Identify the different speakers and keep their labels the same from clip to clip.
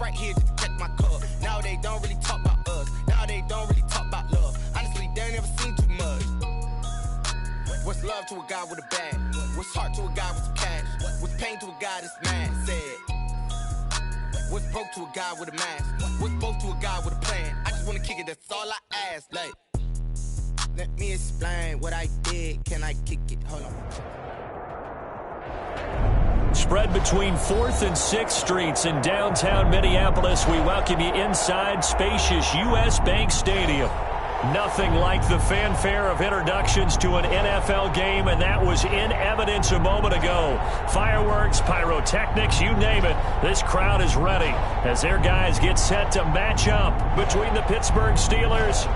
Speaker 1: right here just to catch my cup. Now they don't really talk about us. Now they don't really talk about love. Honestly, they ain't never seen too much. What's love to a guy with a bag? What's heart to a guy with some cash? What's pain to a guy that's mad? Said. What's broke to a guy with a mask? What's broke to a guy with a plan? I just wanna kick it, that's all I ask. Like, let me explain what I did. Can I kick it? Hold on.
Speaker 2: Spread between 4th and 6th Streets in downtown Minneapolis. We welcome you inside spacious U.S. Bank Stadium. Nothing like the fanfare of introductions to an NFL game, and that was in evidence a moment ago. Fireworks, pyrotechnics, you name it. This crowd is ready as their guys get set to match up between the Pittsburgh Steelers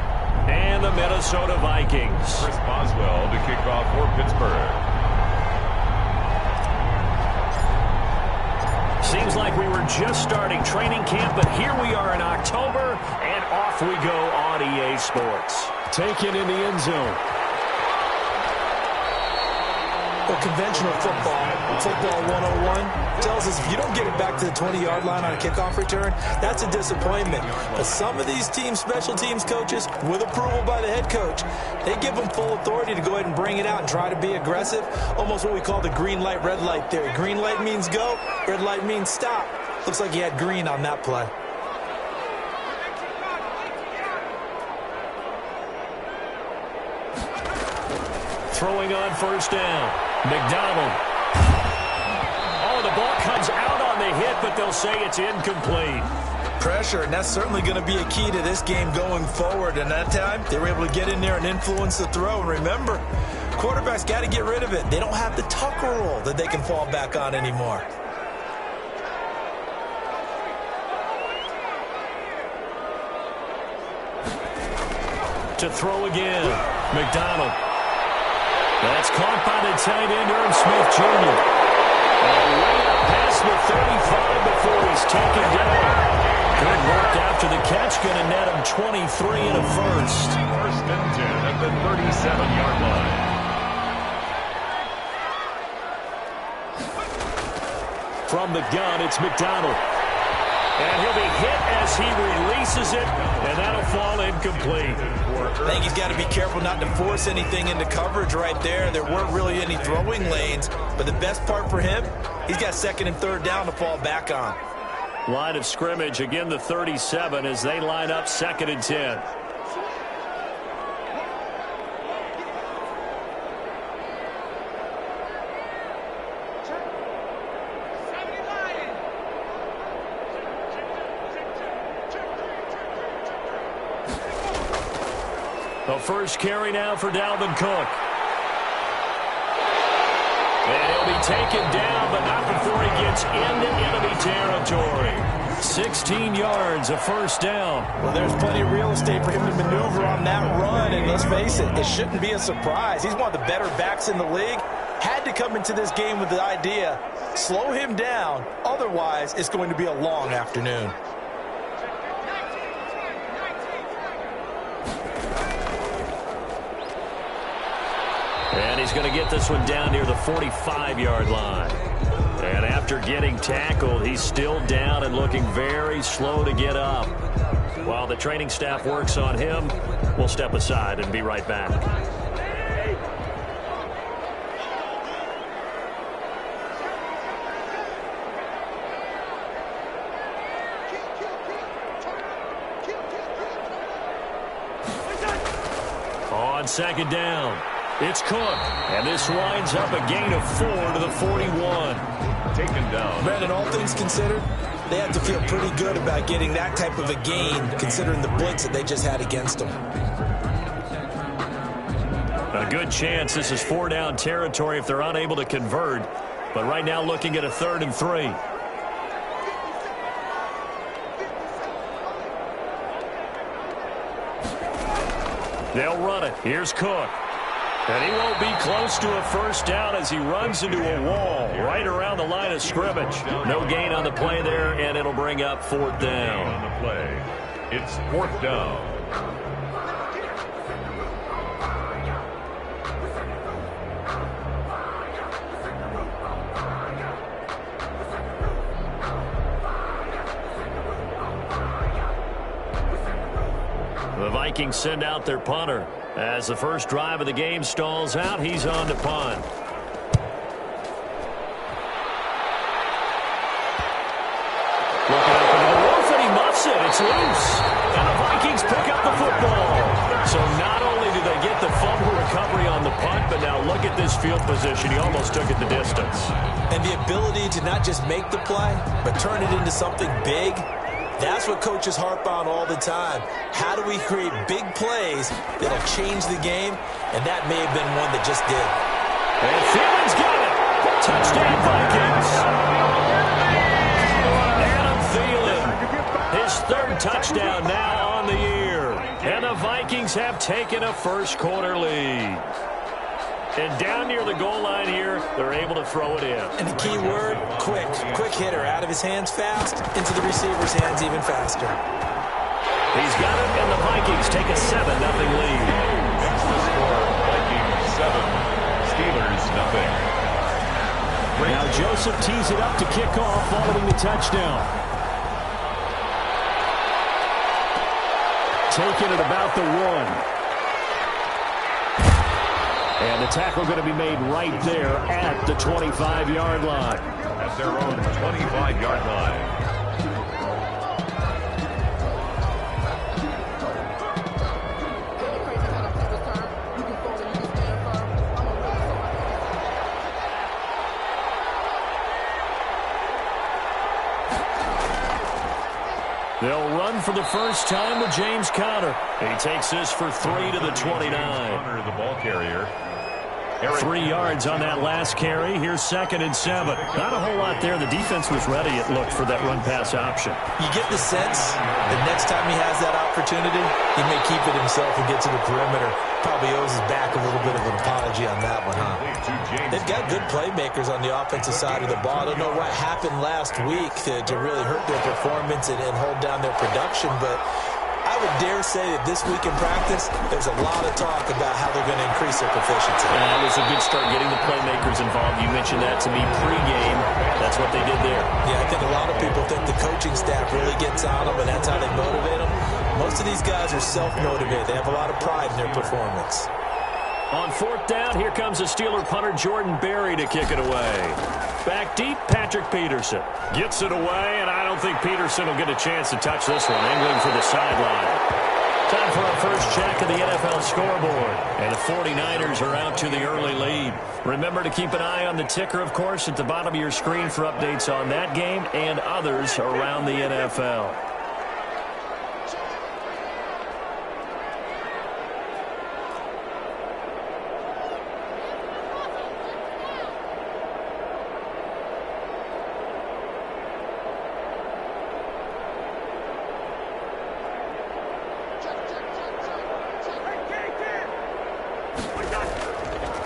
Speaker 2: and the Minnesota Vikings.
Speaker 3: Chris Boswell to kick off for Pittsburgh.
Speaker 2: Seems like we were just starting training camp, but here we are in October, and off we go on EA Sports. Taken in the end zone.
Speaker 4: Well, conventional football 101, tells us if you don't get it back to the 20-yard line on a kickoff return, that's a disappointment. But some of these teams, special teams coaches, with approval by the head coach, they give them full authority to go ahead and bring it out and try to be aggressive, almost what we call the green light, red light theory. Green light means go, red light means stop. Looks like he had green on that play.
Speaker 2: Throwing on first down. McDonald. Oh, the ball comes out on the hit, but they'll say it's incomplete.
Speaker 4: Pressure, and that's certainly going to be a key to this game going forward. And that time, they were able to get in there and influence the throw. And remember, quarterbacks got to get rid of it. They don't have the Tucker rule that they can fall back on anymore.
Speaker 2: To throw again. McDonald. That's caught by the tight end, Irv Smith Jr. Way up past the 35 before he's taken down. Good work after the catch. Going to net him 23 and a first.
Speaker 3: First and 10 at the 37-yard line.
Speaker 2: From the gun, it's McDonald. And he'll be hit as he releases it, and that'll fall incomplete.
Speaker 4: I think he's got to be careful not to force anything into coverage right there. There weren't really any throwing lanes, but the best part for him, he's got second and third down to fall back on.
Speaker 2: Line of scrimmage, again the 37 as they line up second and 10. The first carry now for Dalvin Cook. And he'll be taken down, but not before he gets into enemy territory. 16 yards, a first down.
Speaker 4: Well, there's plenty of real estate for him to maneuver on that run, and let's face it, it shouldn't be a surprise. He's one of the better backs in the league. Had to come into this game with the idea, slow him down, otherwise it's going to be a long afternoon.
Speaker 2: And he's going to get this one down near the 45-yard line. And after getting tackled, he's still down and looking very slow to get up. While the training staff works on him, we'll step aside and be right back. On second down, it's Cook, and this winds up a gain of 4 to the 41.
Speaker 3: Taken down.
Speaker 4: Brandon, all things considered, they have to feel pretty good about getting that type of a gain, considering the blitz that they just had against them.
Speaker 2: A good chance this is 4-down territory if they're unable to convert, but right now looking at a 3rd and 3. They'll run it. Here's Cook. And he won't be close to a first down as he runs into a wall right around the line of scrimmage. No gain on the play there, and it'll bring up 4th down.
Speaker 3: On the play, it's 4th down.
Speaker 2: Vikings send out their punter. As the first drive of the game stalls out, he's on to punt. Looking up into the roof, and he muffs it. It's loose. And the Vikings pick up the football. So not only do they get the fumble recovery on the punt, but now look at this field position. He almost took it the distance.
Speaker 4: And the ability to not just make the play, but turn it into something big, that's what coaches harp on all the time. How do we create big plays that'll change the game? And that may have been one that just did.
Speaker 2: And Thielman's got it. Touchdown, Vikings. His third touchdown now on the year. And the Vikings have taken a first-quarter lead. And down near the goal line here, they're able to throw it in.
Speaker 4: And the key word, quick. Quick hitter. Out of his hands fast, into the receiver's hands even faster.
Speaker 2: He's got it, and the Vikings take a 7-0 lead.
Speaker 3: Next to score, Vikings 7, Steelers 0.
Speaker 2: Now Joseph tees it up to kick off following the touchdown. Taking it about the 1. And the tackle going to be made right there at the 25-yard line.
Speaker 3: At their own 25-yard line.
Speaker 2: They'll run for the first time with James Conner. He takes this for 3 to the 29.
Speaker 3: Conner, the ball carrier.
Speaker 2: 3 yards on that last carry. Here's 2nd and 7. Not a whole lot there. The defense was ready, it looked, for that run-pass option.
Speaker 4: You get the sense that next time he has that opportunity, he may keep it himself and get to the perimeter. Probably owes his back a little bit of an apology on that one, huh? They've got good playmakers on the offensive side of the ball. I don't know what happened last week to really hurt their performance and hold down their production, but I would dare say that this week in practice, there's a lot of talk about how they're going to increase their proficiency.
Speaker 2: That was a good start getting the playmakers involved. You mentioned that to me pregame. That's what they did there.
Speaker 4: Yeah, I think a lot of people think the coaching staff really gets on them, and that's how they motivate them. Most of these guys are self-motivated. They have a lot of pride in their performance.
Speaker 2: On 4th down, here comes a Steeler punter, Jordan Berry, to kick it away. Back deep, Patrick Peterson. Gets it away, and I don't think Peterson will get a chance to touch this one. Angling for the sideline. Time for our first check of the NFL scoreboard. And the 49ers are out to the early lead. Remember to keep an eye on the ticker, of course, at the bottom of your screen for updates on that game and others around the NFL.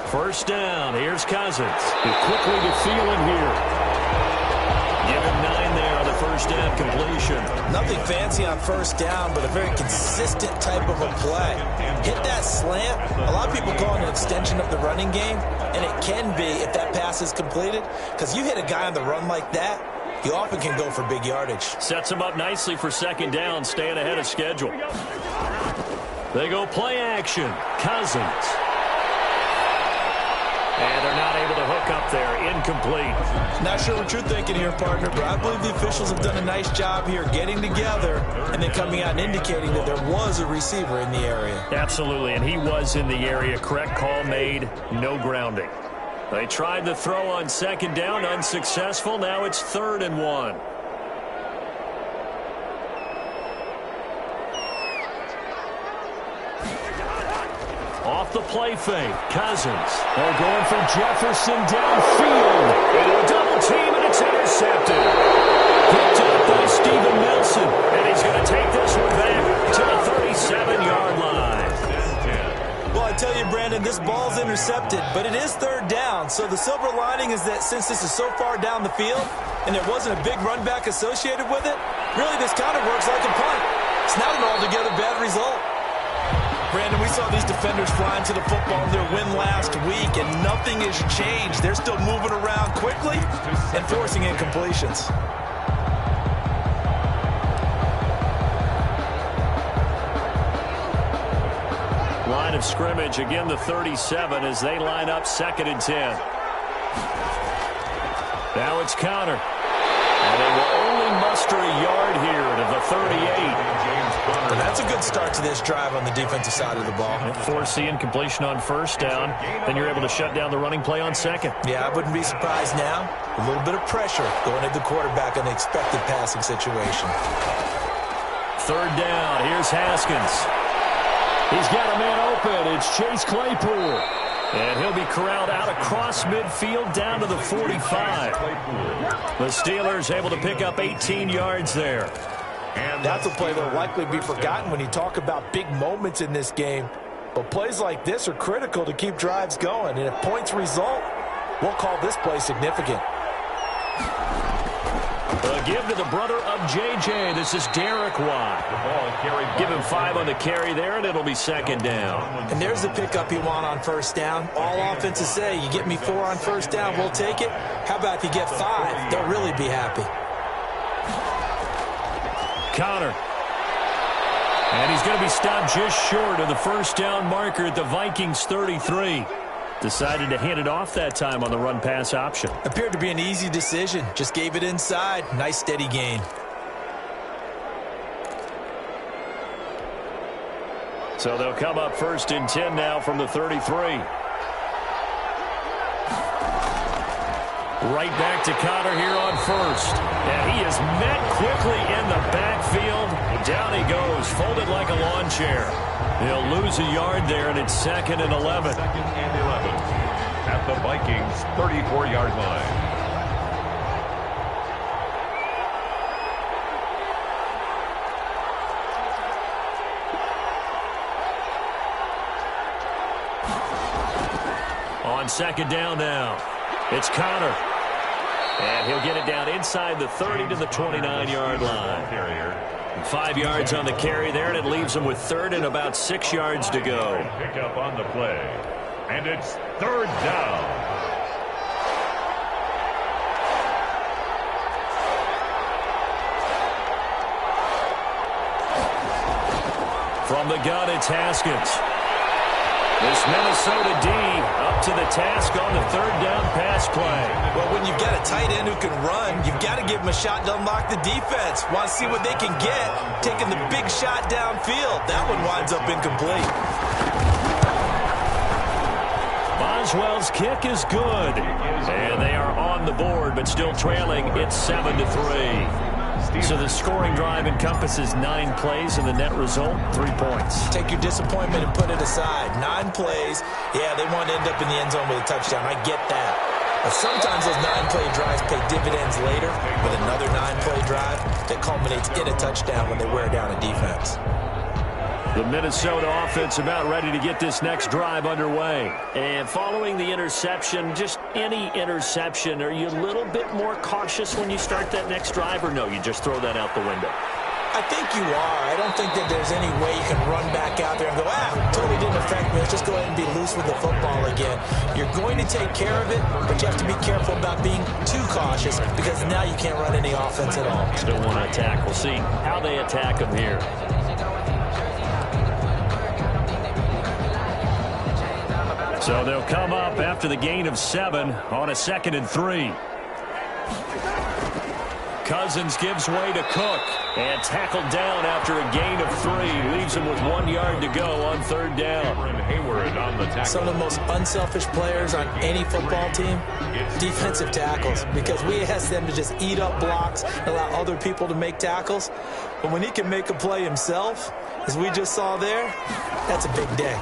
Speaker 2: First down. Here's Cousins. Quickly to Thielen here. Give him 9 there on the first down completion.
Speaker 4: Nothing fancy on first down, but a very consistent type of a play. Hit that slant. A lot of people call it an extension of the running game, and it can be if that pass is completed, because you hit a guy on the run like that, you often can go for big yardage.
Speaker 2: Sets him up nicely for second down, staying ahead of schedule. They go play action. Cousins. And they're not able to hook up there. Incomplete.
Speaker 4: Not sure what you're thinking here, partner, but I believe the officials have done a nice job here getting together and then coming out and indicating that there was a receiver in the area.
Speaker 2: Absolutely, and he was in the area. Correct call made. No grounding. They tried the throw on second down. Unsuccessful. Now it's 3rd and 1. Off the play fake, Cousins. They're going for Jefferson downfield. Into a double team, and it's intercepted. Picked up by Steven Nelson, and he's going to take this one back to the 37-yard line.
Speaker 4: Well, I tell you, Brandon, this ball's intercepted, but it is 3rd down. So the silver lining is that since this is so far down the field and there wasn't a big run back associated with it, really this kind of works like a punt. It's not an altogether bad result. Brandon, we saw these defenders flying to the football in their win last week, and nothing has changed. They're still moving around quickly and forcing incompletions.
Speaker 2: line of scrimmage. Again, the 37 as they line up 2nd and 10. Now it's counter. And they will only muster a yard here to the 38.
Speaker 4: And that's a good start to this drive on the defensive side of the ball.
Speaker 2: Force the incompletion on 1st down. Then you're able to shut down the running play on 2nd.
Speaker 4: Yeah, I wouldn't be surprised now. A little bit of pressure going at the quarterback in the expected passing situation.
Speaker 2: 3rd down. Here's Haskins. He's got a man open. It's Chase Claypool. And he'll be corralled out across midfield down to the 45. The Steelers able to pick up 18 yards there.
Speaker 4: And that's a play that will likely be forgotten when you talk about big moments in this game. But plays like this are critical to keep drives going. And if points result, we'll call this play significant.
Speaker 2: A give to the brother of J.J. This is Derek Watt. Give him 5 on the carry there, and it'll be 2nd down.
Speaker 4: And there's the pickup you want on 1st down. All offenses say, you get me 4 on 1st down, we'll take it. How about if you get 5? They'll really be happy.
Speaker 2: Connor. And he's going to be stopped just short of the 1st down marker at the Vikings 33. Decided to hand it off that time on the run-pass option.
Speaker 4: Appeared to be an easy decision. Just gave it inside. Nice steady gain.
Speaker 2: So they'll come up 1st and 10 now from the 33. Right back to Connor here on 1st. And he is met quickly in the backfield. Down he goes, folded like a lawn chair. He'll lose a yard there, and it's 2nd and 11.
Speaker 3: 2nd and 11 at the Vikings 34-yard line.
Speaker 2: On 2nd down now, it's Connor. And he'll get it down inside the 30 to the 29-yard line. 5 yards on the carry there, and it leaves him with 3rd and about 6 yards to go.
Speaker 3: Pick up on the play, and it's 3rd down.
Speaker 2: From the gun, it's Haskins. This Minnesota D up to the task on the 3rd down pass play.
Speaker 4: Well, when you've got a tight end who can run, you've got to give him a shot to unlock the defense. Want to see what they can get, taking the big shot downfield. That one winds up incomplete.
Speaker 2: Boswell's kick is good. And they are on the board, but still trailing. It's 7-3. So the scoring drive encompasses 9 plays, and the net result, 3 points.
Speaker 4: Take your disappointment and put it aside. 9 plays. Yeah, they want to end up in the end zone with a touchdown. I get that. But sometimes those 9-play drives pay dividends later with another 9-play drive that culminates in a touchdown when they wear down a defense.
Speaker 2: The Minnesota offense about ready to get this next drive underway. And following the interception, just any interception, are you a little bit more cautious when you start that next drive, or no, you just throw that out the window?
Speaker 4: I think you are. I don't think that there's any way you can run back out there and go, totally didn't affect me. Let's just go ahead and be loose with the football again. You're going to take care of it, but you have to be careful about being too cautious because now you can't run any offense at all.
Speaker 2: Still want to attack. We'll see how they attack them here. So they'll come up after the gain of 7 on a 2nd and 3. Cousins gives way to Cook and tackled down after a gain of 3. Leaves him with 1 yard to go on 3rd down.
Speaker 4: Some of the most unselfish players on any football team, defensive tackles, because we ask them to just eat up blocks and allow other people to make tackles. But when he can make a play himself, as we just saw there, that's a big day.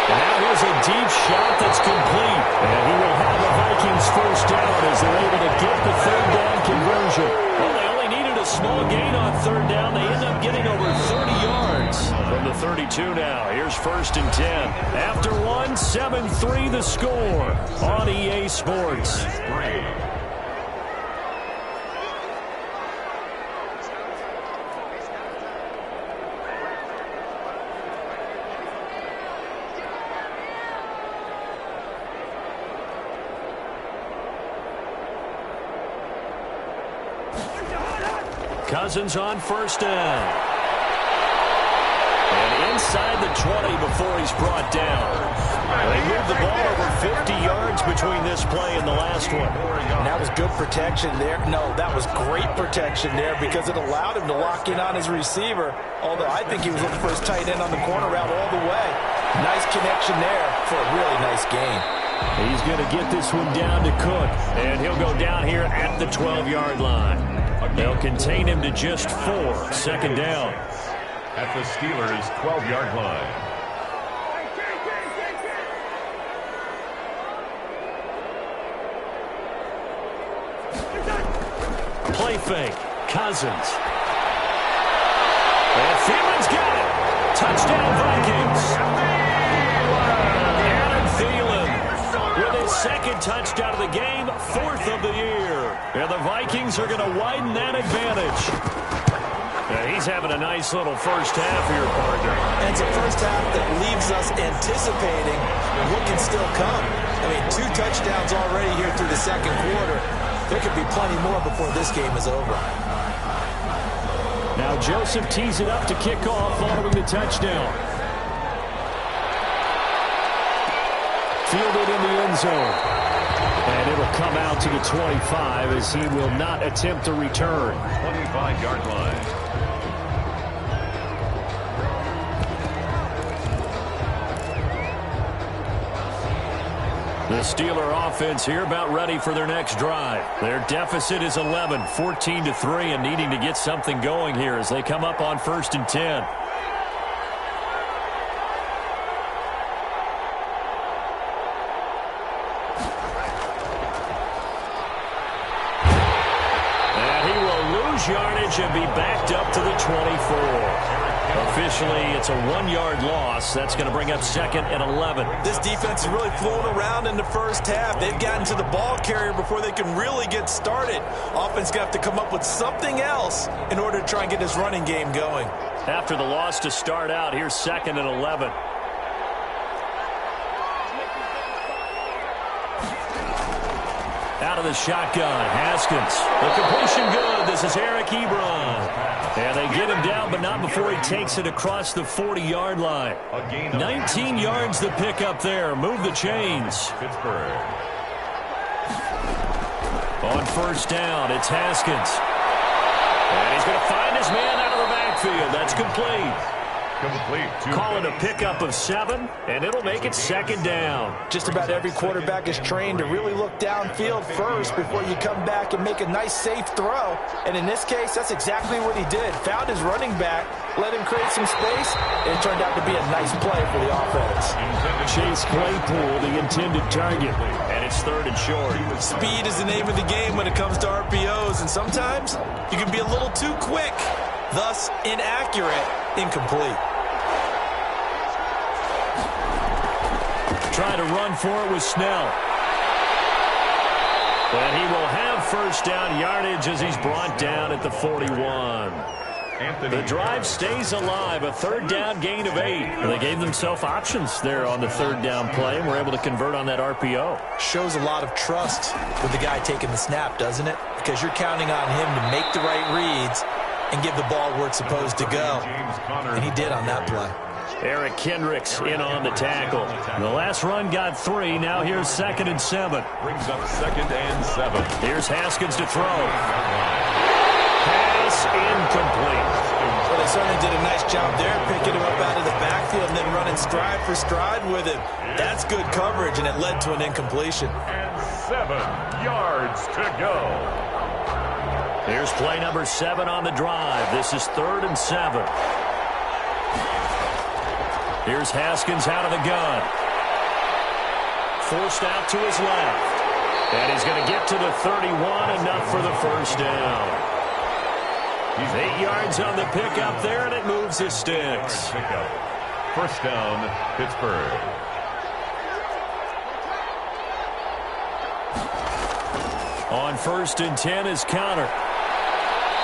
Speaker 2: And now here's a deep shot that's complete. And he will have the Vikings 1st down as they're able to get the 3rd down conversion. Well, they only needed a small gain on 3rd down. They end up getting over 30 yards from the 32 now. Here's 1st and 10. After 1, 7-3 the score on EA Sports. Cousins on first down. And inside the 20 before he's brought down. They moved the ball over 50 yards between this play and the last one.
Speaker 4: And that was good protection there. No, that was great protection there because it allowed him to lock in on his receiver. Although I think he was looking for his tight end on the corner route all the way. Nice connection there for a really nice gain.
Speaker 2: He's going to get this one down to Cook. And he'll go down here at the 12-yard line. They'll contain him to just 4. Second down.
Speaker 3: At the Steelers' 12-yard line.
Speaker 2: Play fake. Cousins. And Thielen's got it. Touchdown, Vikings. Adam Thielen with his second touchdown of the game, 4th of the year. And the Vikings are going to widen that advantage. He's having a nice little first half here, partner.
Speaker 4: And it's a first half that leaves us anticipating what can still come. I mean, 2 touchdowns already here through the second quarter. There could be plenty more before this game is over.
Speaker 2: Now Joseph tees it up to kick off following the touchdown. Fielded in the end zone. And it'll come out to the 25 as he will not attempt a return.
Speaker 3: 25-yard line.
Speaker 2: The Steeler offense here about ready for their next drive. Their deficit is 11, 14-3, and needing to get something going here as they come up on 1st and 10. And he will lose yardage and be backed up to the 24. Officially, it's a 1-yard loss. That's going to bring up 2nd and 11.
Speaker 4: This defense is really flown around in the first half. They've gotten to the ball carrier before they can really get started. Offense going to have to come up with something else in order to try and get this running game going.
Speaker 2: After the loss to start out, here's 2nd and 11. Out of the shotgun, Haskins. The completion good. This is Eric Ebron. And they get him down, but not before he takes it across the 40-yard line. 19 yards to pick up there. Move the chains.
Speaker 3: Pittsburgh.
Speaker 2: On first down, it's Haskins. And he's going to find his man out of the backfield. That's complete. Call it a pickup of 7, and it'll make it 2nd down.
Speaker 4: Just about every quarterback is trained to really look downfield first before you come back and make a nice, safe throw. And in this case, that's exactly what he did. Found his running back, let him create some space, and it turned out to be a nice play for the offense.
Speaker 2: Chase Claypool, the intended target, and it's 3rd and short.
Speaker 4: Speed is the name of the game when it comes to RPOs, and sometimes you can be a little too quick, thus inaccurate, incomplete.
Speaker 2: Trying to run for it with Snell. And he will have first down yardage as he's brought down at the 41. The drive stays alive, a 3rd down gain of 8. They gave themselves options there on the 3rd down play and were able to convert on that RPO.
Speaker 4: Shows a lot of trust with the guy taking the snap, doesn't it? Because you're counting on him to make the right reads and give the ball where it's supposed to go. And he did on that play.
Speaker 2: Eric Kendricks in on the tackle. The last run got 3. Now here's 2nd and 7.
Speaker 3: Brings up 2nd and 7.
Speaker 2: Here's Haskins to throw. Pass incomplete.
Speaker 4: Well, they certainly did a nice job there, picking him up out of the backfield and then running stride for stride with him. That's good coverage, and it led to an incompletion.
Speaker 3: And 7 yards to go.
Speaker 2: Here's play number 7 on the drive. This is 3rd and 7. Here's Haskins out of the gun. Forced out to his left. And he's going to get to the 31, enough for the first down. He's 8 yards on the pickup there, and it moves the sticks.
Speaker 3: First down, Pittsburgh.
Speaker 2: On 1st and 10 is Connor.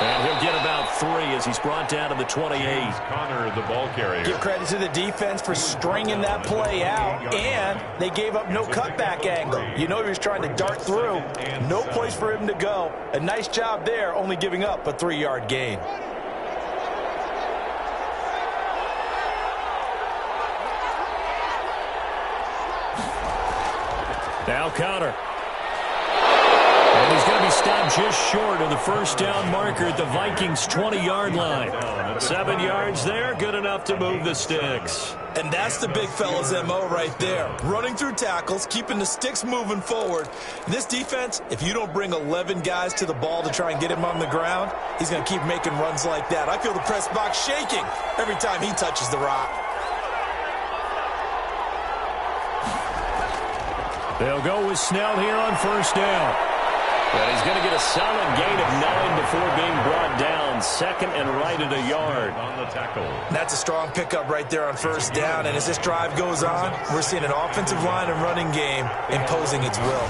Speaker 2: And he'll get about 3 as he's brought down to the 28.
Speaker 3: Connor, the ball carrier.
Speaker 4: Give credit to the defense for stringing that play out, and they gave up no cutback angle. You know he was trying to dart through. No place for him to go. A nice job there, only giving up a 3-yard gain.
Speaker 2: Now Connor. And he's going to be stopped just short of the first down marker at the Vikings' 20-yard line. 7 yards there, good enough to move the sticks.
Speaker 4: And that's the big fella's MO right there. Running through tackles, keeping the sticks moving forward. This defense, if you don't bring 11 guys to the ball to try and get him on the ground, he's going to keep making runs like that. I feel the press box shaking every time he touches the rock.
Speaker 2: They'll go with Snell here on first down. And he's going to get a solid gain of 9 before being brought down. Second and right at a yard.
Speaker 3: On the tackle.
Speaker 4: That's a strong pickup right there on first down. And as this drive goes on, we're seeing an offensive line and running game imposing its will.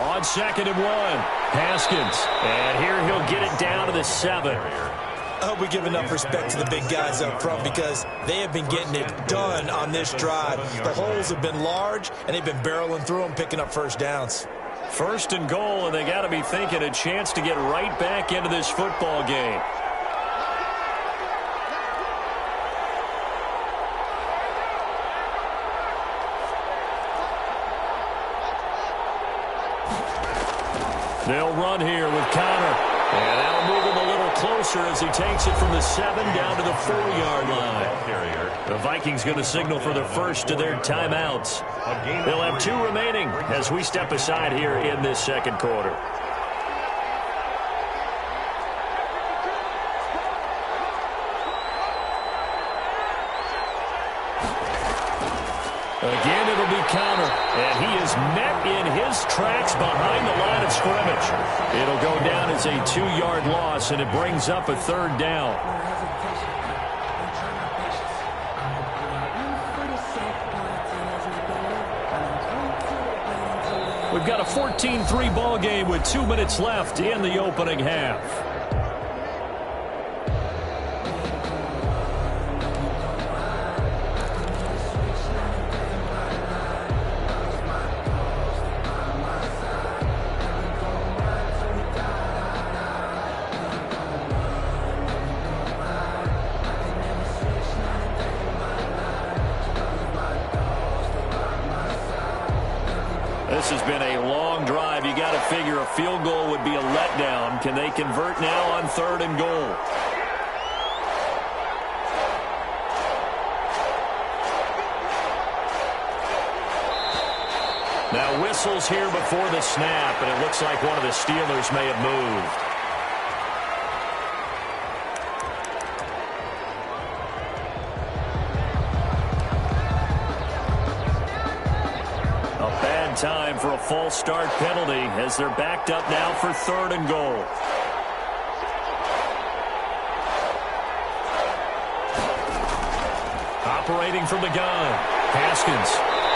Speaker 2: On second and 1, Haskins. And here he'll get it down to the 7.
Speaker 4: I hope we give enough respect to the big guys up front because they have been getting it done on this drive. The holes have been large, and they've been barreling through them, picking up first downs.
Speaker 2: First and goal, and they got to be thinking a chance to get right back into this football game. They'll run here with Connor. And that'll move him a little closer as he takes it from the 7 down to the 4-yard line. The Vikings going to signal for the first of their timeouts. They'll have 2 remaining as we step aside here in this second quarter. Again, it'll be Connor, and he is met in his tracks behind the line of scrimmage. It'll go down as a 2-yard loss, and it brings up a 3rd down. We've got a 14-3 ball game with 2 minutes left in the opening half. This has been a long drive. You got to figure a field goal would be a letdown. Can they convert now on 3rd and goal? Now whistles here before the snap, and it looks like one of the Steelers may have moved. Time for a false start penalty as they're backed up now for 3rd and goal. Operating from the gun, Haskins.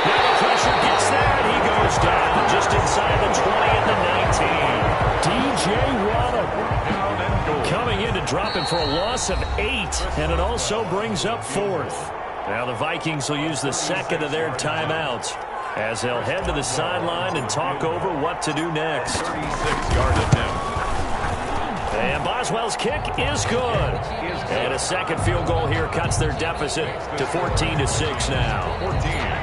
Speaker 2: Now the pressure gets there, and he goes down just inside the 20 at the 19. DJ Waddle coming in to drop it for a loss of 8, and it also brings up 4th. Now the Vikings will use the second of their timeouts as they'll head to the sideline and talk over what to do next.
Speaker 3: 36-yard attempt.
Speaker 2: And Boswell's kick is good. And a second field goal here cuts their deficit to 14-6 now.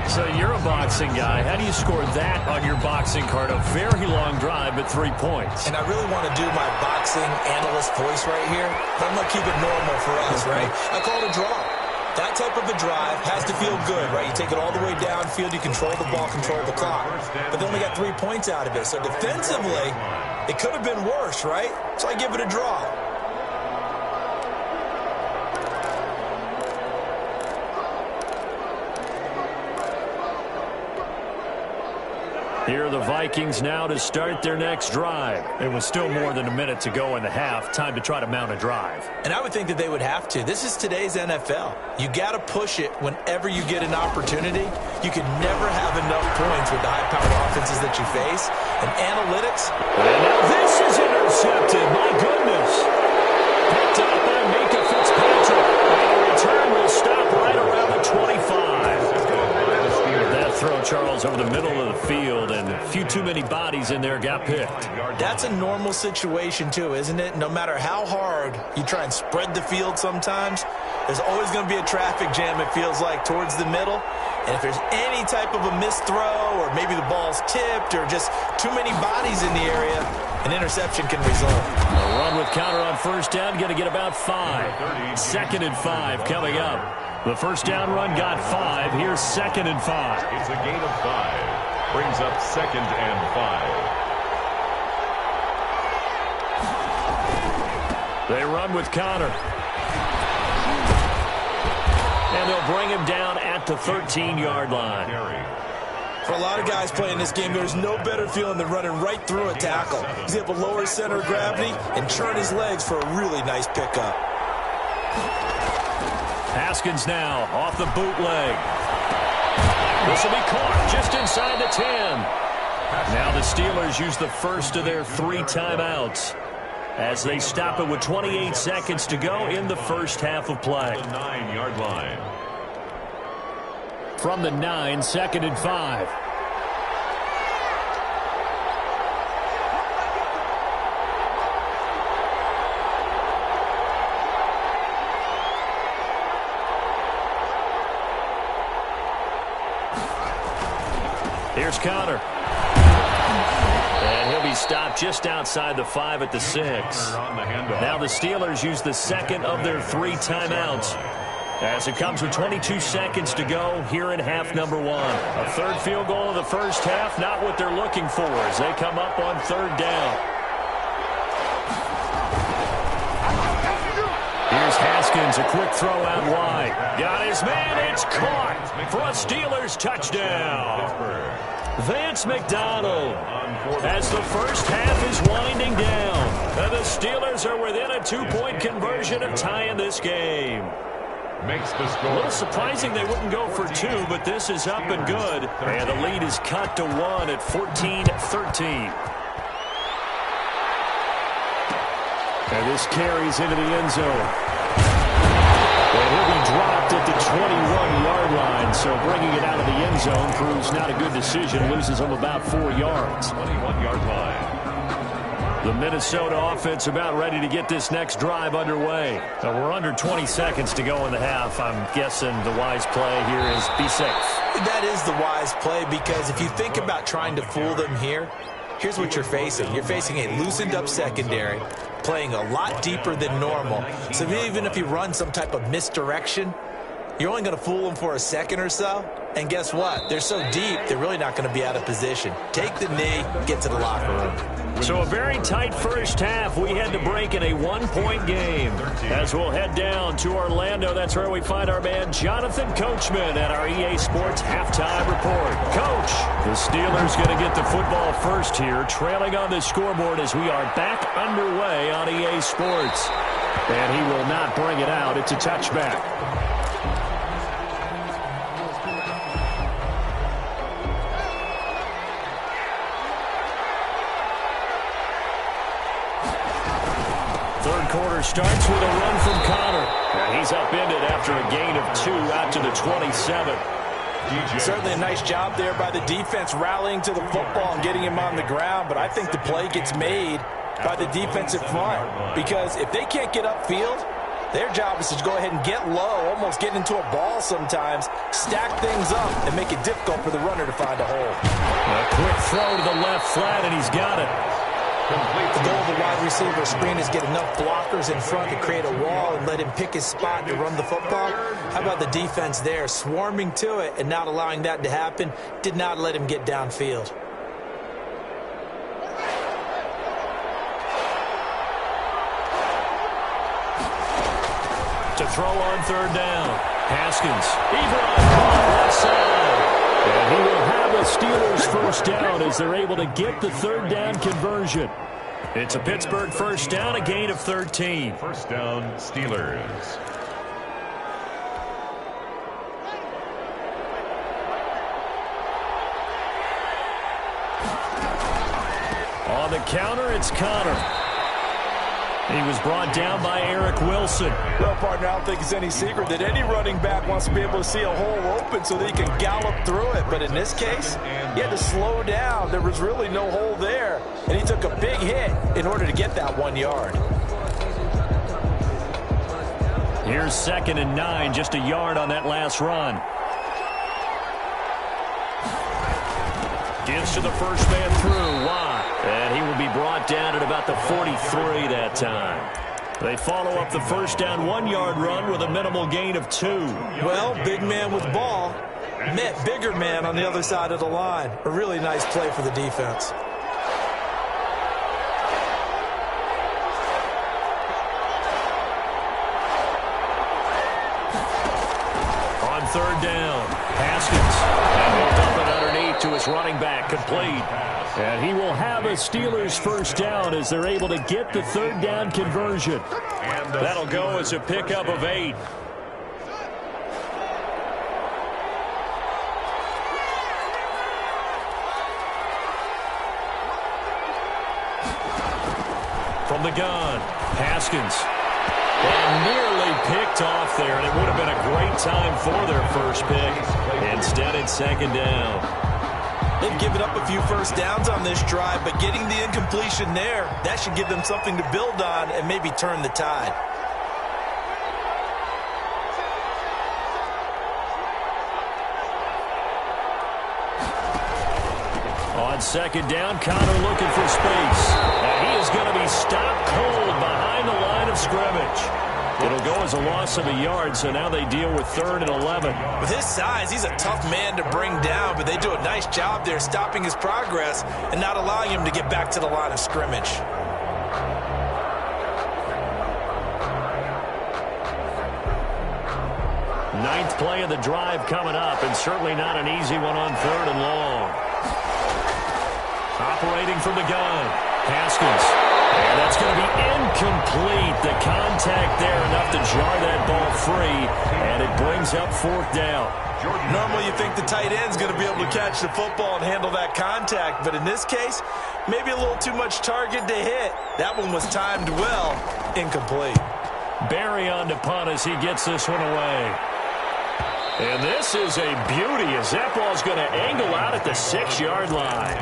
Speaker 2: So you're a boxing guy. How do you score that on your boxing card? A very long drive, but 3 points.
Speaker 4: And I really want to do my boxing analyst voice right here, but I'm going to keep it normal for us, right? I call it a draw. That type of a drive has to feel good, right? You take it all the way downfield, you control the ball, control the clock. But they only got 3 points out of it. So defensively, it could have been worse, right? So I give it a draw.
Speaker 2: Here are the Vikings now to start their next drive. It was still more than a minute to go in the half. Time to try to mount a drive.
Speaker 4: And I would think that they would have to. This is today's NFL. You got to push it whenever you get an opportunity. You can never have enough points with the high-powered offenses that you face. And analytics.
Speaker 2: And now this is intercepted. My goodness. Picked up by Mika Fitzpatrick. And the return will stop right around the 25. That throw, Charles, over the middle of the field, and a few too many bodies in there got picked.
Speaker 4: That's a normal situation, too, isn't it? No matter how hard you try and spread the field sometimes, there's always going to be a traffic jam, it feels like, towards the middle. And if there's any type of a missed throw, or maybe the ball's tipped, or just too many bodies in the area, an interception can result.
Speaker 2: A run with counter on first down, going to get about 5. 2nd and 5 coming up. The first down run got 5. Here's 2nd and 5.
Speaker 3: It's a gain of 5. Brings up 2nd and 5.
Speaker 2: They run with Connor. And they'll bring him down at the 13-yard line.
Speaker 4: For a lot of guys playing this game, there's no better feeling than running right through a tackle. He's able to lower his center of gravity and churn his legs for a really nice pickup.
Speaker 2: Haskins now off the bootleg. This will be caught just inside the 10. Now the Steelers use the first of their 3 timeouts as they stop it with 28 seconds to go in the first half of play.
Speaker 3: The 9-yard line.
Speaker 2: From the 9, 2nd and 5. Here's Connor. And he'll be stopped just outside the 5 at the 6. Now the Steelers use the 2nd of their 3 timeouts as it comes with 22 seconds to go here in half number 1. A 3rd field goal in the first half, not what they're looking for as they come up on 3rd down. Here's Haskins, a quick throw out wide. Got his man, it's caught for a Steelers touchdown. Vance McDonald, as the first half is winding down. And the Steelers are within a 2-point conversion of tying this game.
Speaker 3: Makes the score.
Speaker 2: A little surprising they wouldn't go for 2, but this is up and good. And the lead is cut to 1 at 14-13. And this carries into the end zone. And he'll be dropped at the 21-yard line, so bringing it out of the end zone proves not a good decision. Loses him about 4 yards.
Speaker 3: 21-yard line.
Speaker 2: The Minnesota offense about ready to get this next drive underway. We're under 20 seconds to go in the half. I'm guessing the wise play here is be safe.
Speaker 4: That is the wise play, because if you think about trying to fool them here, here's what you're facing. You're facing a loosened up secondary, playing a lot deeper than normal. So even if you run some type of misdirection, you're only going to fool them for a second or so. And guess what? They're so deep, they're really not going to be out of position. Take the knee, get to the locker room.
Speaker 2: So a very tight first half. We had to break in a 1-point game. As we'll head down to Orlando, that's where we find our man Jonathan Coachman at our EA Sports Halftime Report. Coach, the Steelers going to get the football first here, trailing on the scoreboard as we are back underway on EA Sports. And he will not bring it out. It's a touchback. Third quarter starts with a run from Connor. And he's upended after a gain of 2 out to the 27.
Speaker 4: Certainly a nice job there by the defense rallying to the football and getting him on the ground, but I think the play gets made by the defensive front, because if they can't get upfield, their job is to go ahead and get low, almost get into a ball sometimes, stack things up, and make it difficult for the runner to find a hole.
Speaker 2: A quick throw to the left flat, and he's got it.
Speaker 4: The goal of the wide receiver screen is get enough blockers in front to create a wall and let him pick his spot to run the football. How about the defense there, swarming to it and not allowing that to happen? Did not let him get downfield.
Speaker 2: To throw on third down. Haskins. Ebron caught left side. And he will have a Steelers first down as they're able to get the third down conversion. It's a Pittsburgh first down, a gain of 13.
Speaker 3: First down, Steelers.
Speaker 2: On the counter, it's Connor. He was brought down by Eric Wilson.
Speaker 4: Well, partner, I don't think it's any secret that any running back wants to be able to see a hole open so that he can gallop through it. But in this case, he had to slow down. There was really no hole there. And he took a big hit in order to get that 1 yard.
Speaker 2: Here's 2nd and 9, just a yard on that last run. Gives to the first man through, Watt. And he will be brought down at about the 43 that time. They follow up the first down 1 yard run with a minimal gain of 2.
Speaker 4: Well, big man with ball met bigger man on the other side of the line. A really nice play for the defense.
Speaker 2: On 3rd down, Haskins. And he'll dump it underneath to his running back, complete. And he will have a Steelers first down as they're able to get the third down conversion. That'll go as a pickup of 8. From the gun, Haskins. And nearly picked off there, and it would have been a great time for their first pick. Instead, it's 2nd down.
Speaker 4: They've given up a few first downs on this drive, but getting the incompletion there, that should give them something to build on and maybe turn the tide.
Speaker 2: On 2nd down, Connor looking for space. And he is going to be stopped cold behind the line of scrimmage. It'll go as a loss of a yard, so now they deal with 3rd and 11.
Speaker 4: With his size, he's a tough man to bring down, but they do a nice job there stopping his progress and not allowing him to get back to the line of scrimmage.
Speaker 2: Ninth play of the drive coming up, and certainly not an easy one on 3rd and long. Operating from the gun, Haskins. And that's going to be incomplete. The contact there enough to jar that ball free, and it brings up 4th down.
Speaker 4: Normally you think the tight end's going to be able to catch the football and handle that contact, but in this case, maybe a little too much target to hit. That one was timed well, incomplete.
Speaker 2: Barry on to punt as he gets this one away. And this is a beauty as that ball's going to angle out at the 6-yard line.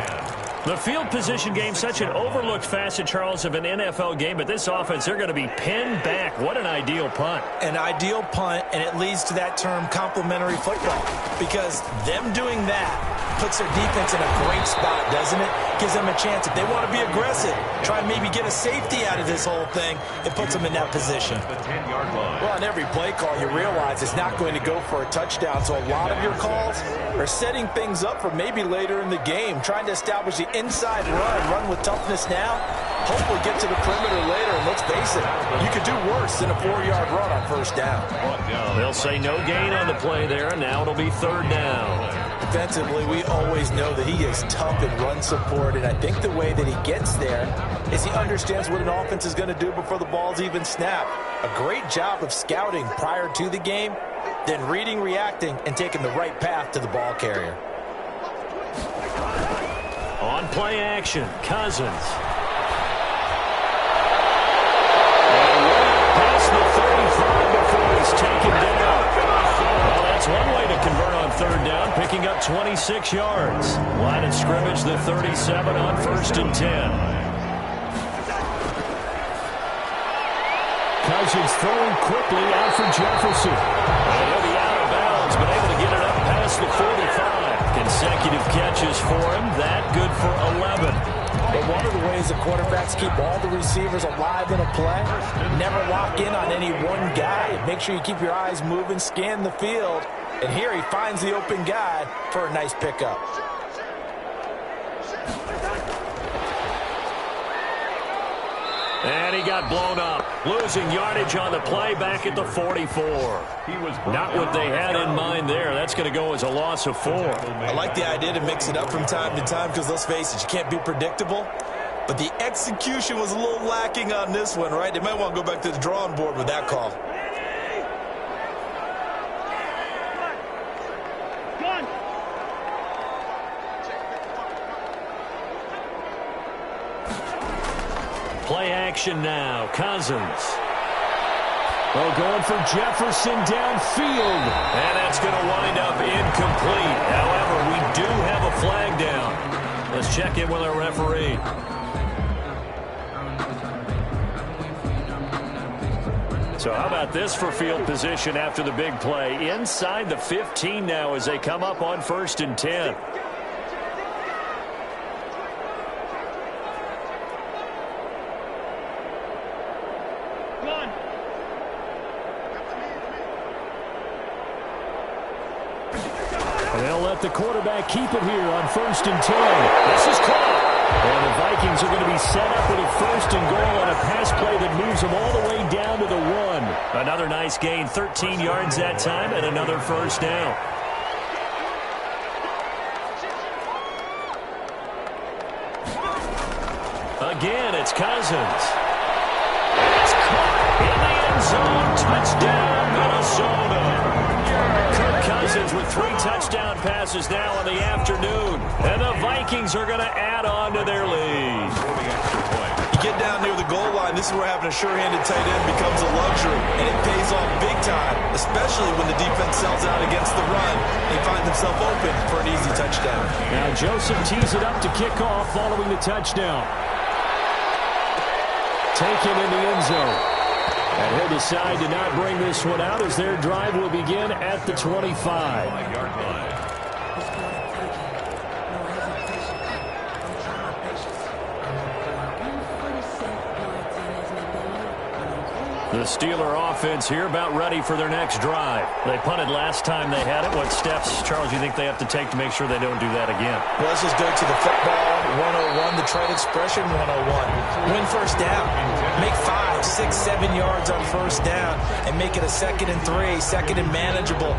Speaker 2: The field position game, such an overlooked facet, Charles, of an NFL game, but this offense, they're going to be pinned back. What an ideal punt.
Speaker 4: An ideal punt, and it leads to that term complementary football, because them doing that puts their defense in a great spot, doesn't it? Gives them a chance. If they want to be aggressive, try and maybe get a safety out of this whole thing, it puts them in that position. Well, on every play call, you realize it's not going to go for a touchdown, so a lot of your calls are setting things up for maybe later in the game, trying to establish the inside run with toughness now, hopefully get to the perimeter later, and let's face it, you could do worse than a 4-yard run on first down.
Speaker 2: They'll say no gain on the play there, and now it'll be 3rd down.
Speaker 4: Defensively, we always know that he is tough in run support, and I think the way that he gets there is he understands what an offense is going to do before the ball's even snapped. A great job of scouting prior to the game, then reading, reacting, and taking the right path to the ball carrier.
Speaker 2: On play action, Cousins. Past the 35 before he's taken down. Well, that's one way to convert on 3rd down, picking up 26 yards. Line of scrimmage, the 37 on 1st and 10. Cousins throwing quickly out for Jefferson. And he'll be out of bounds, but able to get it up past the 45. Consecutive catches for him. That good for 11.
Speaker 4: But one of the ways the quarterbacks keep all the receivers alive in a play, never lock in on any one guy. Make sure you keep your eyes moving, scan the field. And here he finds the open guy for a nice pickup.
Speaker 2: And he got blown up, losing yardage on the play back at the 44. Not what they had in mind there. That's going to go as a loss of 4.
Speaker 4: I like the idea to mix it up from time to time because, let's face it, you can't be predictable. But the execution was a little lacking on this one, right? They might want to go back to the drawing board with that call.
Speaker 2: Play action now. Cousins. Oh, going for Jefferson downfield. And that's going to wind up incomplete. However, we do have a flag down. Let's check in with our referee. So how about this for field position after the big play? Inside the 15 now as they come up on 1st and 10. They'll let the quarterback keep it here on 1st and 10. This is caught. And the Vikings are going to be set up with a 1st and goal on a pass play that moves them all the way down to the 1. Another nice gain, 13 yards that time, and another 1st down. Again, it's Cousins. It's caught in the end zone. Touchdown, Minnesota. Kirk Cousins with 3 touchdown passes now in the afternoon. And the Vikings are going to add on to their lead.
Speaker 4: You get down near the goal line, this is where having a sure-handed tight end becomes a luxury. And it pays off big time, especially when the defense sells out against the run. He finds himself open for an easy touchdown.
Speaker 2: Now Joseph tees it up to kick off following the touchdown. Taken in the end zone. And he'll decide to not bring this one out as their drive will begin at the 25. The Steeler offense here about ready for their next drive. They punted last time they had it. What steps, Charles, you think they have to take to make sure they don't do that again?
Speaker 4: Well, let's just go to the football 101, the trade expression 101. Win 1st down. Make 5, 6, 7 yards on 1st down and make it a 2nd and 3, 2nd and manageable.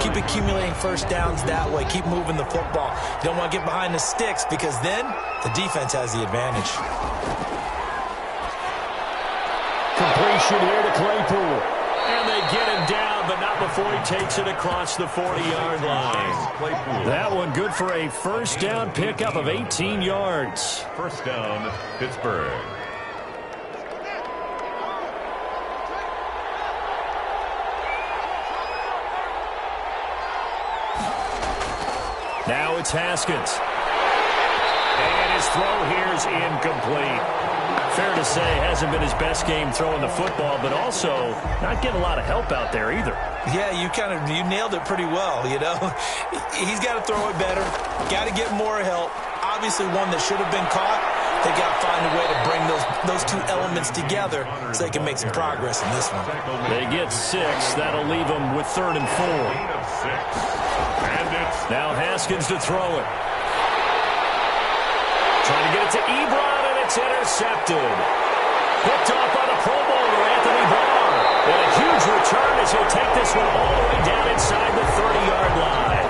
Speaker 4: Keep accumulating 1st downs that way. Keep moving the football. You don't want to get behind the sticks because then the defense has the advantage.
Speaker 2: Completion here to Claypool. And they get him down, but not before he takes it across the 40-yard line. That one good for a 1st down pickup of 18 yards.
Speaker 3: 1st down, Pittsburgh.
Speaker 2: Now it's Haskins. And his throw here is incomplete. Fair to say, hasn't been his best game throwing the football, but also not getting a lot of help out there either.
Speaker 4: Yeah, you nailed it pretty well, you know. He's got to throw it better, got to get more help. Obviously one that should have been caught. They got to find a way to bring those 2 elements together so they can make some progress in this one.
Speaker 2: They get 6. That'll leave them with 3rd and 4. Now Haskins to throw it. Trying to get it to Ebron, and it's intercepted. Picked off by the Pro Bowler, Anthony Barr. And a huge return as he'll take this one all the way down inside the 30-yard line.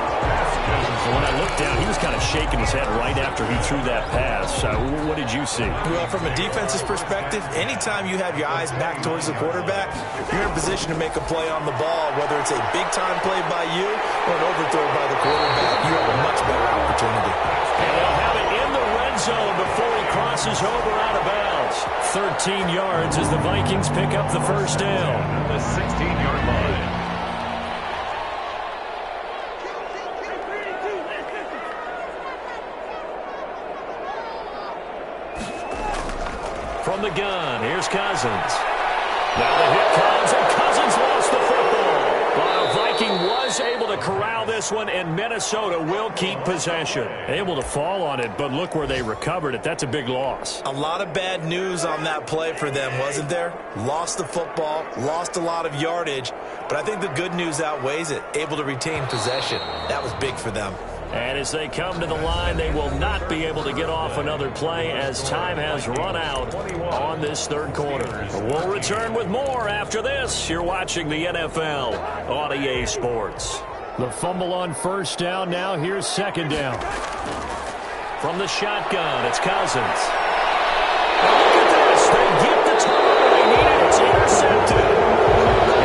Speaker 2: When I looked down, he was kind of shaking his head right after he threw that pass. What did you see?
Speaker 4: Well, from a defense's perspective, anytime you have your eyes back towards the quarterback, you're in a position to make a play on the ball, whether it's a big-time play by you or an overthrow by the quarterback. You have a much better opportunity.
Speaker 2: And they'll have it in the red zone before he crosses over out of bounds. 13 yards as the Vikings pick up the 1st down.
Speaker 3: The 16-yard line.
Speaker 2: From the gun, here's Cousins. Now the hit comes, and Cousins lost the football. While Viking was able to corral this one, and Minnesota will keep possession. Able to fall on it, but look where they recovered it. That's a big loss.
Speaker 4: A lot of bad news on that play for them, wasn't there? Lost the football, lost a lot of yardage, but I think the good news outweighs it. Able to retain possession. That was big for them.
Speaker 2: And as they come to the line, they will not be able to get off another play as time has run out on this third quarter. We'll return with more after this. You're watching the NFL on EA Sports. The fumble on first down. Now here's second down. From the shotgun, it's Cousins. And look at this. They get the turnover they needed. It's intercepted.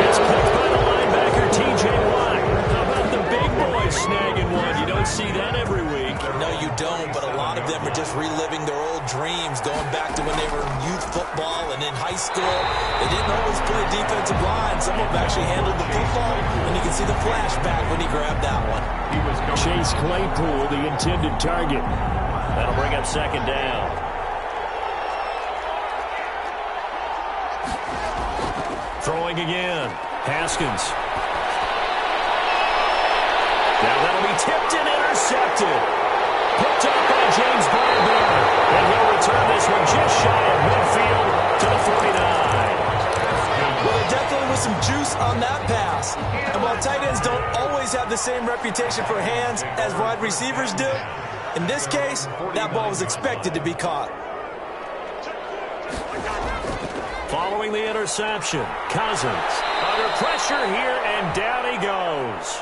Speaker 2: It's picked by the linebacker, T.J. Watt. How about the big boys snagging one? You don't see that every week.
Speaker 4: No, you don't, but a lot of them are just reliving their old dreams, going back to when they were in youth football and in high school. They didn't always play defensive line. Some of them actually handled the football, and you can see the flashback when he grabbed that one.
Speaker 2: Chase Claypool, the intended target. That'll bring up second down. Throwing again. Haskins. Now that'll be tipped and intercepted. Picked up by James Bradbury. And he'll return this one just shy of midfield to the 49.
Speaker 4: Well, there definitely was some juice on that pass. And while tight ends don't always have the same reputation for hands as wide receivers do, in this case, that ball was expected to be caught.
Speaker 2: Following the interception, Cousins under pressure here, and down he goes.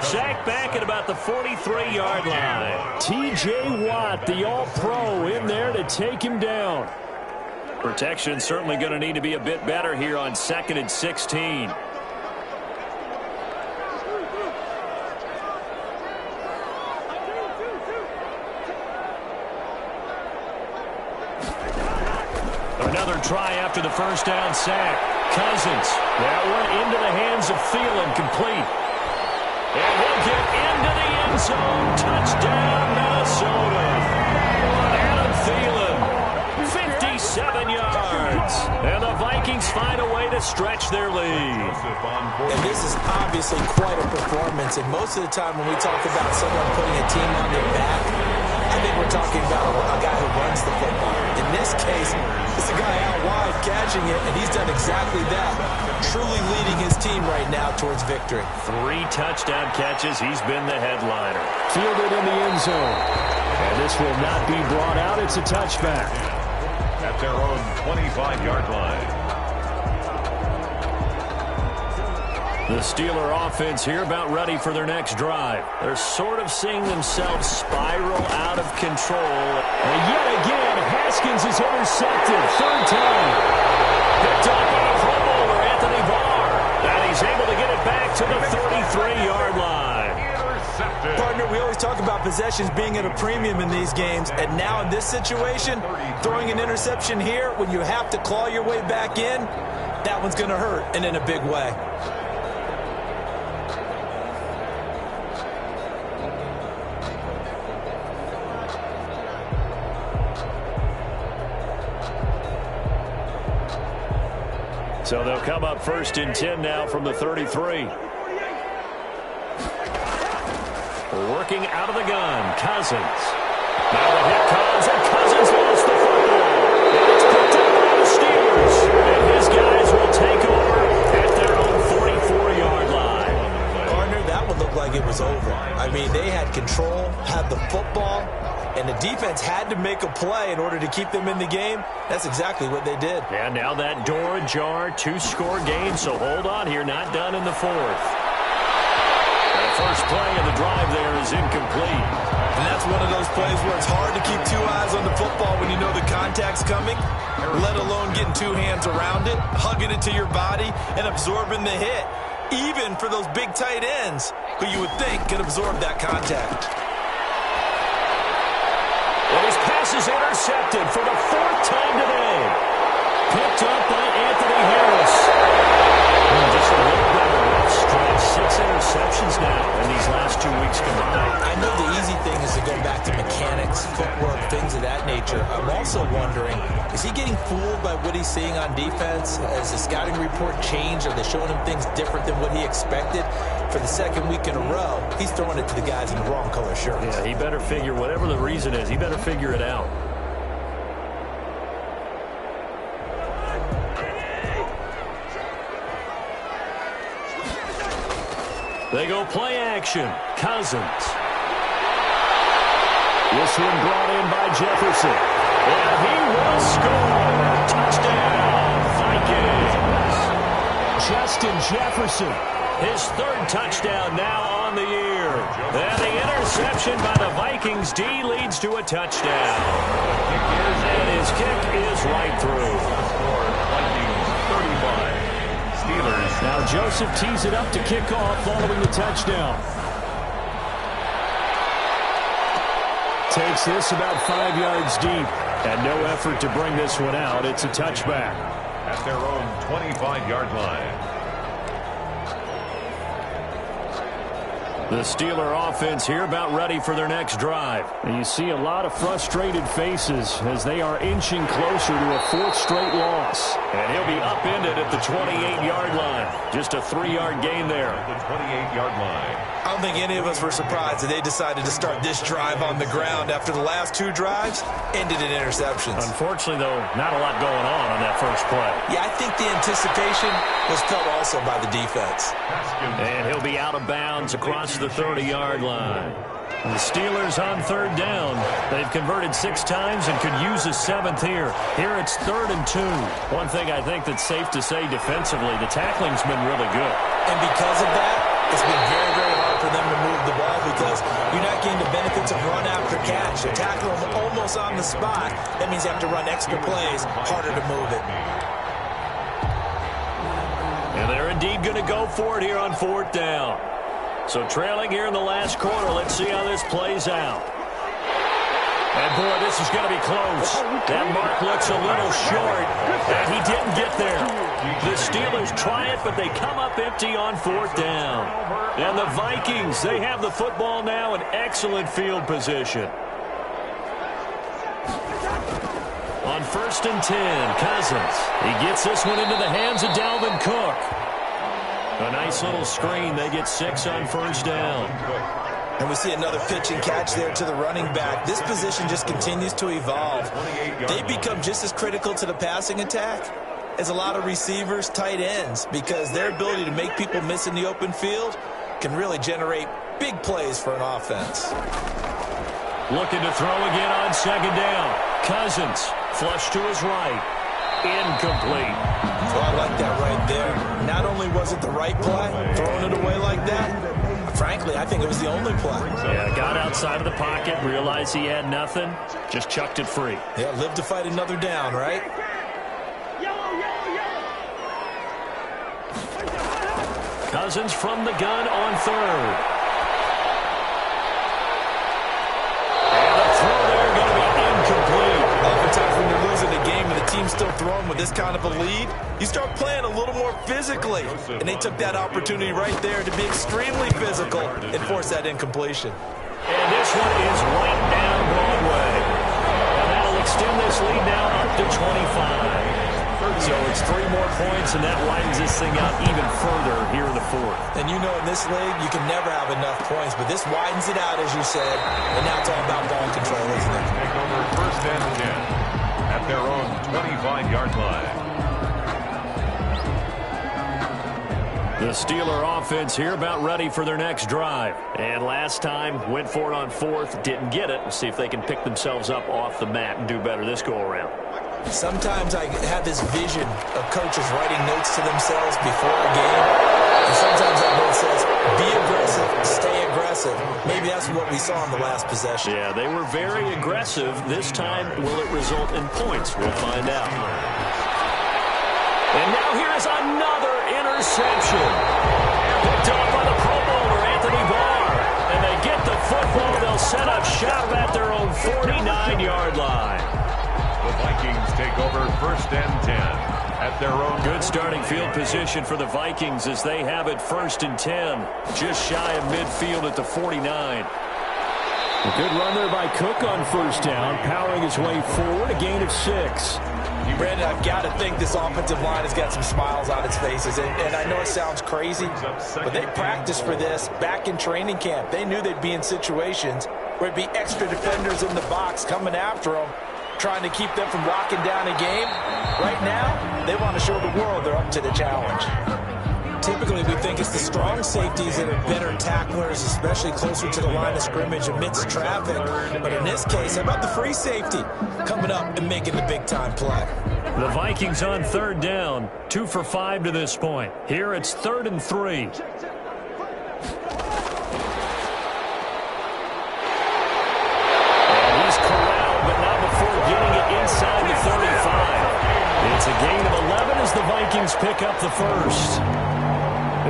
Speaker 2: Sacked back at about the 43-yard line. T.J. Watt, the all-pro, in there to take him down. Protection certainly going to need to be a bit better here on 2nd and 16. Another try after the first down sack. Cousins. That one into the hands of Thielen, complete. And he'll get into the end zone. Touchdown, Minnesota. Adam Thielen. 57 yards. And the Vikings find a way to stretch their lead.
Speaker 4: And this is obviously quite a performance. And most of the time when we talk about someone putting a team on their back, I think we're talking about a guy who runs the football. In this case, it's a guy out wide catching it, and he's done exactly that. Truly leading his team right now towards victory.
Speaker 2: 3 touchdown catches. He's been the headliner. Fielded in the end zone. And this will not be brought out. It's a touchback.
Speaker 3: At their own 25-yard line.
Speaker 2: The Steeler offense here about ready for their next drive. They're sort of seeing themselves spiral out of control. And yet again, Haskins is intercepted. 3rd time. Picked up by a Pro Bowler, Anthony Barr. And he's able to get it back to the 33-yard line.
Speaker 4: Partner, we always talk about possessions being at a premium in these games. And now in this situation, throwing an interception here when you have to claw your way back in, that one's going to hurt, and in a big way.
Speaker 2: So they'll come up 1st and 10 now from the 33. Working out of the gun, Cousins. Now the hit comes, and Cousins lost the football. And it's picked up by the Steelers. And his guys will take over at their own 44-yard line.
Speaker 4: Partner, that one looked like it was over. I mean, they had control, had the football, and the defense had to make a play in order to keep them in the game. That's exactly what they did.
Speaker 2: And now that door ajar, 2-score game, so hold on here, not done in the 4th. The first play of the drive there is incomplete.
Speaker 4: And that's one of those plays where it's hard to keep 2 eyes on the football when you know the contact's coming, let alone getting 2 hands around it, hugging it to your body, and absorbing the hit, even for those big tight ends who you would think could absorb that contact.
Speaker 2: Well, his pass is intercepted for the 4th time today. Picked up by Anthony Harris. Just a little bit of a rough stretch. 6 interceptions now in these last 2 weeks combined.
Speaker 4: I know the easy thing is to go back to mechanics, footwork, things of that nature. I'm also wondering, is he getting fooled by what he's seeing on defense? Has the scouting report changed? Are they showing him things different than what he expected? For the 2nd week in a row, he's throwing it to the guys in the wrong color shirts.
Speaker 2: Yeah, he better figure, whatever the reason is, he better figure it out. They go play action. Cousins. This one brought in by Jefferson. And he will score. Touchdown, Vikings. Justin Jefferson, his third touchdown now on the year. And the interception by the Vikings D leads to a touchdown. And his kick is right through.
Speaker 3: Vikings 35. Steelers.
Speaker 2: Now Joseph tees it up to kick off following the touchdown. Takes this about 5 yards deep. And no effort to bring this one out. It's a touchback.
Speaker 3: At their own 25-yard line.
Speaker 2: The Steeler offense here about ready for their next drive. And you see a lot of frustrated faces as they are inching closer to a fourth straight loss. And he'll be upended at the 28-yard line. Just a 3-yard gain there.
Speaker 3: The 28-yard line.
Speaker 4: I don't think any of us were surprised that they decided to start this drive on the ground after the last two drives ended in interceptions.
Speaker 2: Unfortunately, though, not a lot going on that first play.
Speaker 4: Yeah, I think the anticipation was felt also by the defense.
Speaker 2: And he'll be out of bounds across the 30-yard line. The Steelers on third down. They've converted 6 times and could use a 7th here. Here it's 3rd and 2. One thing I think that's safe to say defensively, the tackling's been really good.
Speaker 4: And because of that, it's been very, very hard for them to move the ball because you're not getting the benefits of run after catch. You tackle them almost on the spot. That means you have to run extra plays, harder to move it.
Speaker 2: And they're indeed going to go for it here on 4th down. So trailing here in the last quarter, let's see how this plays out. And boy, this is going to be close. That mark looks a little short, and he didn't get there. The Steelers try it, but they come up empty on 4th down. And the Vikings, they have the football now in excellent field position. On 1st and 10, Cousins. He gets this one into the hands of Dalvin Cook. A nice little screen. They get 6 on 1st down.
Speaker 4: And we see another pitch and catch there to the running back. This position just continues to evolve. They become just as critical to the passing attack as a lot of receivers, tight ends, because their ability to make people miss in the open field can really generate big plays for an offense.
Speaker 2: Looking to throw again on 2nd down. Cousins, flush to his right. Incomplete.
Speaker 4: Oh, I like that right there. Not only was it the right play, throwing it away like that, frankly, I think it was the only play.
Speaker 2: Yeah, got outside of the pocket, realized he had nothing, just chucked it free.
Speaker 4: Yeah, live to fight another down, right?
Speaker 2: Cousins from the gun on 3rd. And the throw there going to be incomplete.
Speaker 4: Oftentimes when you're losing a game and the team's still throwing with this kind of a lead, you start playing a little more physically. And they took that opportunity right there to be extremely physical and force that incompletion.
Speaker 2: And this one is right down Broadway. And that'll extend this lead now up to 25. So it's 3 more points, and that widens this thing out even further here in the 4th.
Speaker 4: And you know in this league, you can never have enough points, but this widens it out, as you said, and now it's all about ball control, isn't it?
Speaker 3: Take over 1st and 10 at their own 25-yard line.
Speaker 2: The Steeler offense here about ready for their next drive. And last time, went for it on 4th, didn't get it. We'll see if they can pick themselves up off the mat and do better this go-around.
Speaker 4: Sometimes I have this vision of coaches writing notes to themselves before a game. And sometimes that note says, be aggressive, stay aggressive. Maybe that's what we saw in the last possession.
Speaker 2: Yeah, they were very aggressive. This time, will it result in points? We'll find out. And now here is another interception. Picked up by the Pro Bowler, Anthony Barr. And they get the football. They'll set up shop at their own 49-yard line.
Speaker 3: The Vikings take over 1st and 10 at their own.
Speaker 2: Good starting field position for the Vikings as they have it 1st and 10. Just shy of midfield at the 49. A good run there by Cook on 1st down, powering his way forward, a gain of 6.
Speaker 4: Brandon, I've got to think this offensive line has got some smiles on its faces. And I know it sounds crazy, but they practiced for this back in training camp. They knew they'd be in situations where it'd be extra defenders in the box coming after them, trying to keep them from locking down a game. Right now, they want to show the world they're up to the challenge. Typically, we think it's the strong safeties that are better tacklers, especially closer to the line of scrimmage amidst traffic. But in this case, how about the free safety coming up and making the big-time play?
Speaker 2: The Vikings on third down, 2 for 5 to this point. Here it's 3rd and 3. And he's corralled, but not before getting it inside the 35. It's a gain of 11 as the Vikings pick up the first.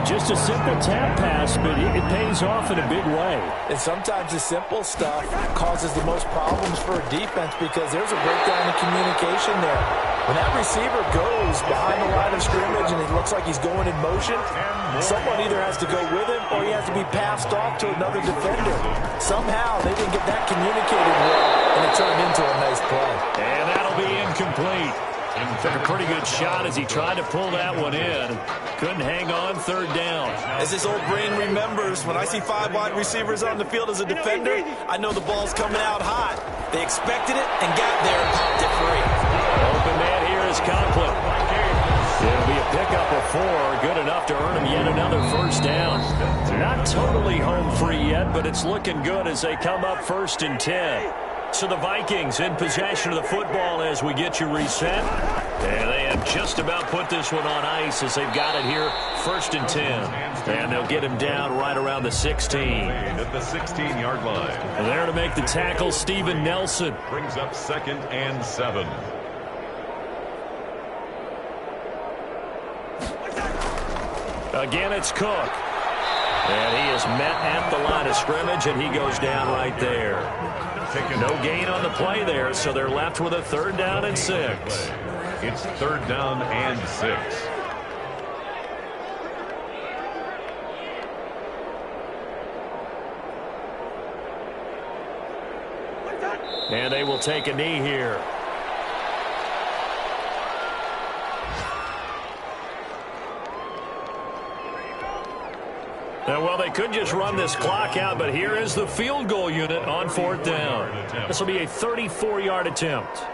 Speaker 2: Just a simple tap pass, but it pays off in a big way.
Speaker 4: And sometimes the simple stuff causes the most problems for a defense because there's a breakdown in communication there. When that receiver goes behind the line of scrimmage and it looks like he's going in motion, someone either has to go with him or he has to be passed off to another defender. Somehow they didn't get that communicated well, and it turned into a nice play.
Speaker 2: And that'll be incomplete. Took a pretty good shot as he tried to pull that one in. Couldn't hang on, 3rd down.
Speaker 4: As his old brain remembers, when I see 5 wide receivers on the field as a defender, I know the ball's coming out hot. They expected it and got there and popped it free.
Speaker 2: Open man here is Conklin. It'll be a pickup of 4, good enough to earn him yet another first down. Not totally home free yet, but it's looking good as they come up 1st and 10. So the Vikings in possession of the football as we get you reset. And they have just about put this one on ice as they've got it here, 1st and 10. And they'll get him down right around the 16.
Speaker 3: At the 16-yard line.
Speaker 2: And there to make the tackle, Steven Nelson.
Speaker 3: Brings up 2nd and 7.
Speaker 2: Again, it's Cook. And he is met at the line of scrimmage, and he goes down right there. No gain on the play there, so they're left with a 3rd down and 6.
Speaker 3: It's 3rd down and 6.
Speaker 2: And they will take a knee here. Now, well, they could just run this clock out, but here is the field goal unit on 4th down. This will be a 34-yard attempt.